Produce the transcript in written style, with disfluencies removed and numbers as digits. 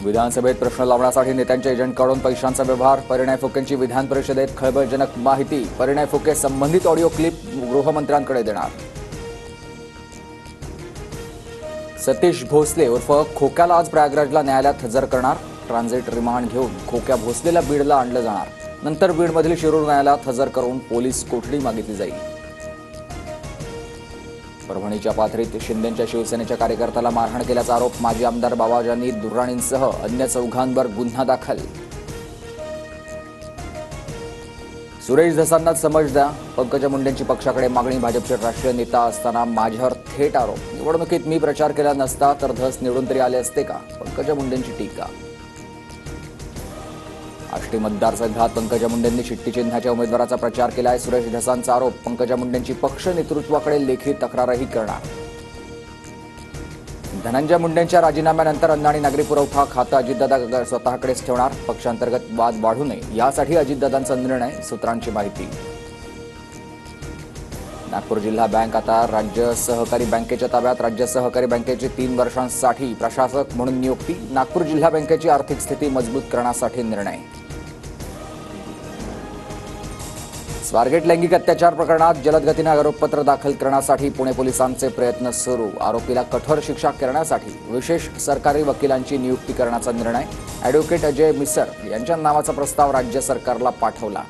विधानसभेत प्रश्न लावण्यासाठी नेत्यांच्या एजंटकडून पैशांचा व्यवहार, परिणय फुकेंची विधान परिषदेत खळबळजनक माहिती. परिणय फुके संबंधित ऑडिओ क्लिप गृहमंत्र्यांकडे देणार. सतीश भोसले उर्फ खोक्याला आज प्रयागराजला न्यायालयात हजर करणार. ट्रान्झिट रिमांड घेऊन खोक्या भोसलेला बीडला आणलं जाणार. नंतर बीडमधील शिरूर न्यायालयात हजर करून पोलीस कोठडी मागितली जाईल. परभणीच्या पाथरीत शिंदेंच्या शिवसेनेच्या कार्यकर्त्याला मारहाण केल्याचा आरोप. माजी आमदार बाबाजानी दुर्राणींसह अन्य 4 गुन्हा दाखल. सुरेश धसांना समज द्या, पंकजा मुंडेंची पक्षाकडे मागणी. भाजपचे राष्ट्रीय नेता असताना माझ्यावर थेट आरोप. निवडणुकीत मी प्रचार केला नसता तर धस निवडून तरी आले असते का, पंकजा मुंडेंची टीका. आष्टी मतदारसंघात पंकजा मुंडेंनी शिट्टी चिन्हाच्या उमेदवाराचा प्रचार केलाय. सुरेश धसांचा आरोप. पंकजा मुंडेंची पक्ष नेतृत्वाकडे लेखी तक्रारही करणार. धनंजय मुंडेंच्या राजीनाम्यानंतर अन्न आणि नागरी पुरवठा खातं अजितदादा स्वतःकडेच ठेवणार. पक्षांतर्गत वाद वाढू नये यासाठी अजितदादांचा निर्णय. सूत्रांची माहिती. नागपूर जिल्हा बँक आता राज्य सहकारी बँकेच्या ताब्यात. राज्य सहकारी बँकेची 3 वर्षांसाठी प्रशासक म्हणून नियुक्ती. नागपूर जिल्हा बँकेची आर्थिक स्थिती मजबूत करण्यासाठी निर्णय. स्वारगेट लैंगिक अत्याचार प्रकरणात जलद गतीने आरोपपत्र दाखल करण्यासाठी पुणे पोलिसांचे प्रयत्न सुरू. आरोपीला कठोर शिक्षा करण्यासाठी विशेष सरकारी वकिलांची नियुक्ती करण्याचा निर्णय. ॲडव्होकेट अजय मिसर यांच्या नावाचा प्रस्ताव राज्य सरकारला पाठवला.